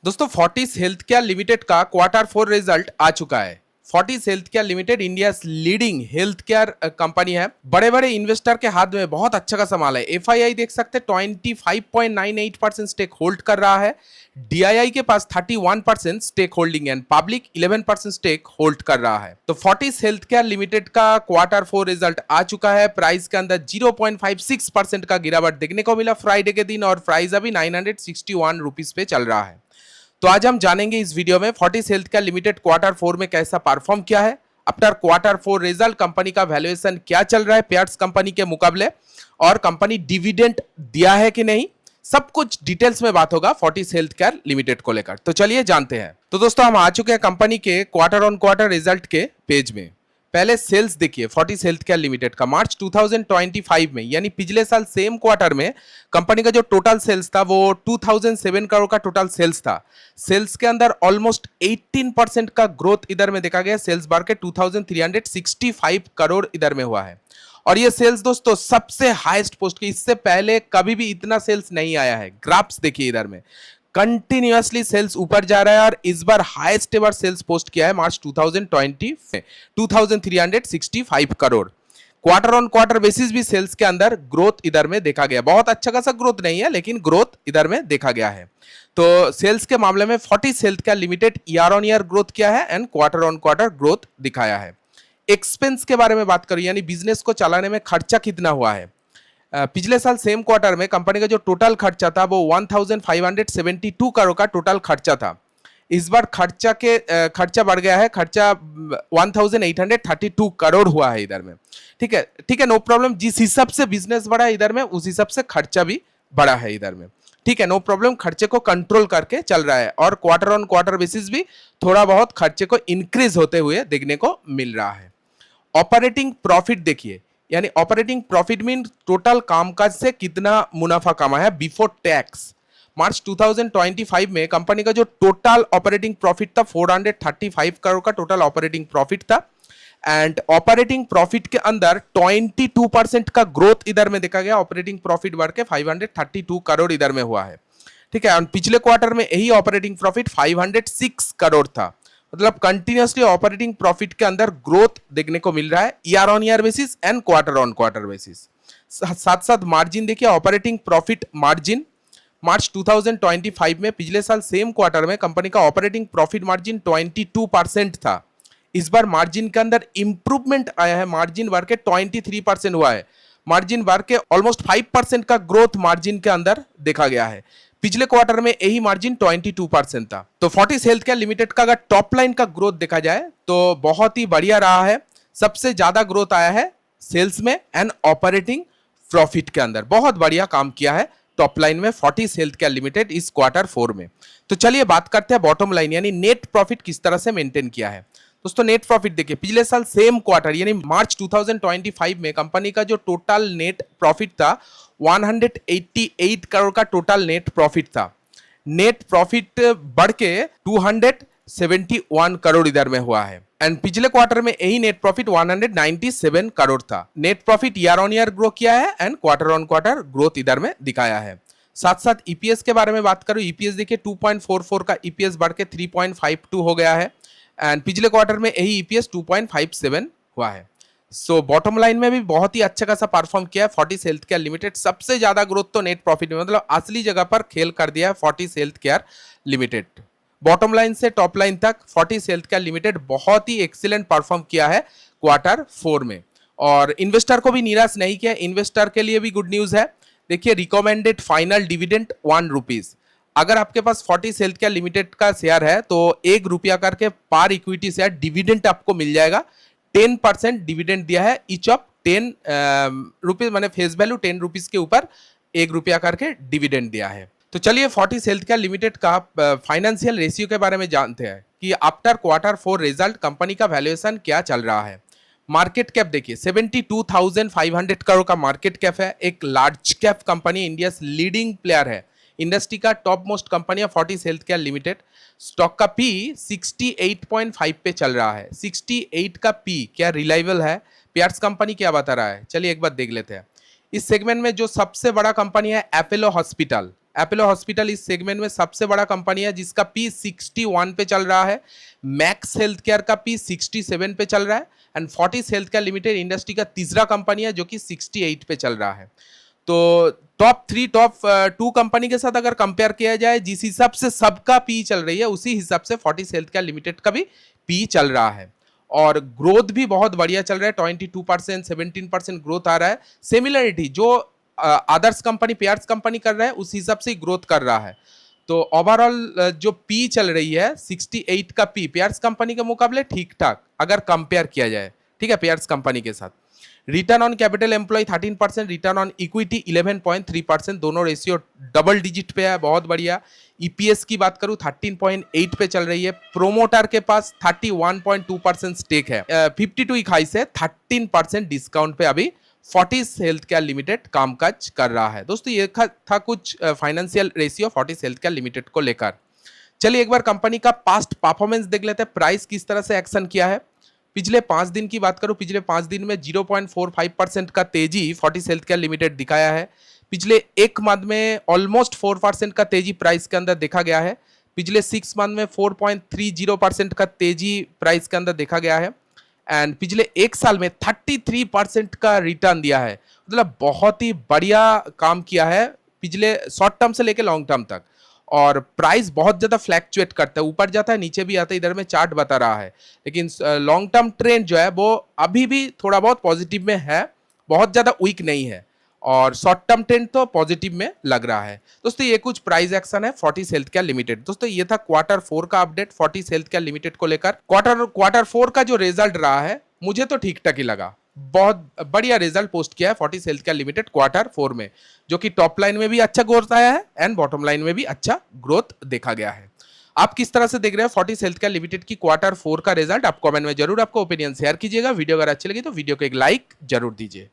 दोस्तों Fortis Healthcare Limited का quarter 4 result आ चुका है। Fortis Healthcare limited India leading health care company है। बड़े बड़े इन्वेस्टर के हाथ में बहुत अच्छा खासा माल है। एफआईआई देख सकते हैं 25.98% स्टेक होल्ड कर रहा है। डीआईआई के पास 31% stake holding and public 11% stake hold कर रहा है। तो फोर्टिस हेल्थ केयर लिमिटेड का क्वार्टर 4 रिजल्ट आ चुका है। प्राइस के अंदर 0.56% का गिरावट देखने को मिला फ्राइडे के दिन और प्राइस अभी 961 रुपीज पे चल रहा है। तो आज हम जानेंगे इस वीडियो में Fortis Healthcare limited quarter 4 में कैसा परफॉर्म किया है, आफ्टर क्वार्टर 4 रिजल्ट कंपनी का वैल्यूएशन क्या चल रहा है पेयर्स कंपनी के मुकाबले, और कंपनी डिविडेंड दिया है कि नहीं, सब कुछ डिटेल्स में बात होगा फोर्टिस हेल्थ केयर लिमिटेड को लेकर। तो चलिए जानते हैं। तो दोस्तों हम आ चुके हैं कंपनी के क्वार्टर ऑन क्वार्टर रिजल्ट के पेज में। पहले सेल्स देखिए फोर्टिस हेल्थ केयर लिमिटेड का मार्च 2025 में, यानी पिछले साल सेम क्वार्टर में कंपनी का जो टोटल सेल्स था वो 2007 करोड़ का टोटल सेल्स था। सेल्स के अंदर ऑलमोस्ट 18% का ग्रोथ इधर में देखा गया। सेल्स बार के 2365 करोड़ इधर में हुआ है और ये सेल्स दोस्तों सबसे हाईएस्ट पोस्ट की, इससे पहले कभी भी इतना सेल्स नहीं आया है। ग्राफ्स देखिए इधर में कंटिन्यूअसली सेल्स ऊपर जा रहा है और इस बार हाईएस्ट एवर सेल्स पोस्ट किया है मार्च 2020 में 2365 crore. Quarter on quarter basis भी सेल्स के अंदर ग्रोथ इधर में देखा गया। बहुत अच्छा खासा ग्रोथ नहीं है लेकिन ग्रोथ इधर में देखा गया है। तो सेल्स के मामले में Fortis Healthcare limited year on year growth किया है and quarter on quarter growth दिखाया है। एक्सपेंस के बारे में बात करूं, यानी बिजनेस को चलाने में खर्चा कितना हुआ है। पिछले साल सेम क्वार्टर में कंपनी का जो टोटल खर्चा था वो 1572 करोड़ का टोटल खर्चा था। इस बार खर्चा बढ़ गया है। खर्चा 1832 करोड़ हुआ है इधर में। ठीक है, नो प्रॉब्लम। जिस हिसाब से बिजनेस बढ़ा है इधर में उस हिसाब से खर्चा भी बढ़ा है इधर में। ठीक है, नो प्रॉब्लम। खर्चे को कंट्रोल करके चल रहा है और क्वार्टर ऑन क्वार्टर बेसिस भी थोड़ा बहुत खर्चे को इंक्रीज होते हुए देखने को मिल रहा है। ऑपरेटिंग प्रॉफिट देखिए, यानी ऑपरेटिंग प्रॉफिट मीन टोटल कामकाज से कितना मुनाफा कमा है बिफोर टैक्स। मार्च 2025 में कंपनी का जो टोटल ऑपरेटिंग प्रॉफिट था 435 करोड़ का टोटल ऑपरेटिंग प्रॉफिट था एंड ऑपरेटिंग प्रॉफिट के अंदर 22% का ग्रोथ इधर में देखा गया। ऑपरेटिंग प्रॉफिट बढ़ के 532 करोड़ इधर में हुआ है। ठीक है, और पिछले क्वार्टर में यही ऑपरेटिंग प्रॉफिट 506 करोड़ था। मतलब कंटिन्यूअसली ऑपरेटिंग प्रॉफिट के अंदर ग्रोथ देखने को मिल रहा है year on year basis and quarter on quarter basis. साथ साथ मार्जिन देखिए, ऑपरेटिंग प्रॉफिट मार्जिन मार्च 2025 में पिछले साल सेम क्वार्टर में कंपनी का ऑपरेटिंग प्रॉफिट मार्जिन 22% था। इस बार मार्जिन के अंदर इंप्रूवमेंट आया है। मार्जिन बढ़ के 23% हुआ है। मार्जिन बढ़ के ऑलमोस्ट 5% का ग्रोथ मार्जिन के अंदर देखा गया है। पिछले क्वार्टर में यही मार्जिन 22% था। तो फोर्टिस हेल्थ केयर लिमिटेड का अगर टॉप लाइन का ग्रोथ देखा जाए तो बहुत ही बढ़िया रहा है। सबसे ज्यादा ग्रोथ आया है सेल्स में एंड ऑपरेटिंग प्रॉफिट के अंदर। बहुत बढ़िया काम किया है टॉप लाइन में फोर्टिस हेल्थ केयर लिमिटेड इस क्वार्टर 4 में। तो चलिए बात करते हैं बॉटम लाइन, यानी नेट प्रॉफिट किस तरह से मेंटेन किया है। दोस्तों नेट प्रॉफिट देखिए, पिछले साल सेम क्वार्टर यानी मार्च 2025 में कंपनी का जो टोटल नेट प्रॉफिट था 188 करोड़ का टोटल नेट प्रॉफिट था। नेट प्रॉफिट बढ़ के 271 करोड़ इधर में हुआ है एंड पिछले क्वार्टर में यही नेट प्रॉफिट 197 करोड़ था। Net profit year on year grow किया है and quarter on quarter growth इधर में दिखाया है। साथ साथ ईपीएस के बारे में बात करूं, ईपीएस देखिए 2.44 का ईपीएस बढ़ के 3.52 हो गया है एंड पिछले क्वार्टर में यही ईपीएस 2.57 हुआ है। सो बॉटम लाइन में भी बहुत ही अच्छा खासा परफॉर्म किया है फोर्टिस हेल्थ केयर लिमिटेड। सबसे ज्यादा ग्रोथ तो नेट प्रॉफिट में, मतलब असली जगह पर खेल कर दिया है Fortis Healthcare limited. Bottom line से टॉप लाइन तक फोर्टिस हेल्थ केयर लिमिटेड बहुत ही एक्सीलेंट परफॉर्म किया है क्वार्टर 4 में और इन्वेस्टर को भी निराश नहीं किया। इन्वेस्टर के लिए भी गुड न्यूज है। देखिए रिकमेंडेड फाइनल डिविडेंड 1 रुपीज। अगर आपके पास फोर्टिस हेल्थ केयर लिमिटेड का शेयर है तो 1 रुपया करके पर इक्विटी शेयर डिविडेंड आपको मिल जाएगा। 10% डिविडेंड दिया है ईच ऑफ 10 रुपीज, मैंने फेस वैल्यू 10 रुपीज के ऊपर 1 रुपया करके डिविडेंड दिया है। तो चलिए फोर्टिस हेल्थ केयर लिमिटेड का फाइनेंशियल रेशियो के बारे में जानते हैं कि आफ्टर क्वार्टर 4 रिजल्ट कंपनी का वैल्यूएशन क्या चल रहा है। मार्केट कैप देखिए 72,500 करोड़ का मार्केट कैप है। एक large cap company, India leading player है, इंडस्ट्री का टॉप मोस्ट कंपनी है Fortis Healthcare limited. Stock का पी 68.5 पे चल रहा है। 68 का पी क्या रिलायबल है? पेयर्स कंपनी क्या बता रहा है, चलिए एक बार देख लेते हैं। इस सेगमेंट में जो सबसे बड़ा कंपनी है अपोलो हॉस्पिटल। अपोलो हॉस्पिटल इस सेगमेंट में सबसे बड़ा कंपनी है जिसका पी 61 पे चल रहा है। मैक्स हेल्थ केयर का पी 67 पे चल रहा है and Fortis Healthcare limited industry का तीसरा कंपनी है जो कि 68 पे चल रहा है। तो टॉप 3 टॉप 2 कंपनी के साथ अगर कंपेयर किया जाए जिस हिसाब से सबका पी चल रही है उसी हिसाब से फोर्टिस हेल्थ केयर लिमिटेड का भी पी चल रहा है और ग्रोथ भी बहुत बढ़िया चल रहा है। 22% 17% ग्रोथ आ रहा है। सिमिलरिटी जो अदर्स कंपनी पेयर्स कंपनी कर रहा है उस हिसाब से ग्रोथ कर रहा है। तो ओवरऑल जो पी चल रही है 68 का पी पेयर्स कंपनी के मुकाबले ठीक ठाक अगर कंपेयर किया जाए, ठीक है, पेयर्स कंपनी के साथ। Return on capital employ 13%, return on equity 11.3%, दोनों रेशियो डबल डिजिट पे है, बहुत बढ़िया। ईपीएस की बात करूं 13.8 पे चल रही है। प्रोमोटर के पास 31.2% स्टेक है। 52 इकाई से 13% डिस्काउंट पे अभी फोर्टिस हेल्थ केयर लिमिटेड कामकाज कर रहा है। दोस्तों ये था कुछ financial ratio Fortis Healthcare limited को लेकर। चलिए एक बार कंपनी का पास्ट परफॉर्मेंस देख लेते हैं, प्राइस किस तरह से एक्शन किया है। पिछले 5 दिन की बात करूं, पिछले 5 दिन में 0.45% का तेजी फोर्टिस हेल्थ केयर लिमिटेड दिखाया है। पिछले एक मंथ में ऑलमोस्ट 4% का तेजी प्राइस के अंदर देखा गया है। पिछले 6 मंथ में 4.30% का तेजी प्राइस के अंदर देखा गया है एंड पिछले एक साल में 33% का रिटर्न दिया है। मतलब बहुत ही बढ़िया काम किया है पिछले शॉर्ट टर्म से लेकर लॉन्ग टर्म तक। और प्राइस बहुत ज्यादा फ्लैक्चुएट करता है, ऊपर जाता है नीचे भी आता है, इधर में चार्ट बता रहा है। लेकिन लॉन्ग टर्म ट्रेंड जो है वो अभी भी थोड़ा बहुत पॉजिटिव में है, बहुत ज्यादा वीक नहीं है और शॉर्ट टर्म ट्रेंड तो पॉजिटिव में लग रहा है। दोस्तों ये कुछ प्राइस एक्शन है फोर्टिस हेल्थ केयर लिमिटेड। दोस्तों ये था क्वार्टर 4 का update Fortis Healthcare limited को लेकर। क्वार्टर 4 का जो रिजल्ट रहा है मुझे तो ठीक ठाक ही लगा, बहुत बढ़िया रिजल्ट पोस्ट किया है Fortis Healthcare limited quarter 4 में, जो कि टॉप लाइन में भी अच्छा ग्रोथ आया है एंड बॉटम लाइन में भी अच्छा ग्रोथ देखा गया है। आप किस तरह से देख रहे हैं फोर्टिस हेल्थ केयर लिमिटेड की क्वार्टर 4 का रिजल्ट? आप कमेंट में जरूर आपको ओपिनियन शेयर कीजिएगा। वीडियो अगर अच्छी लगी तो वीडियो को एक लाइक जरूर दीजिए।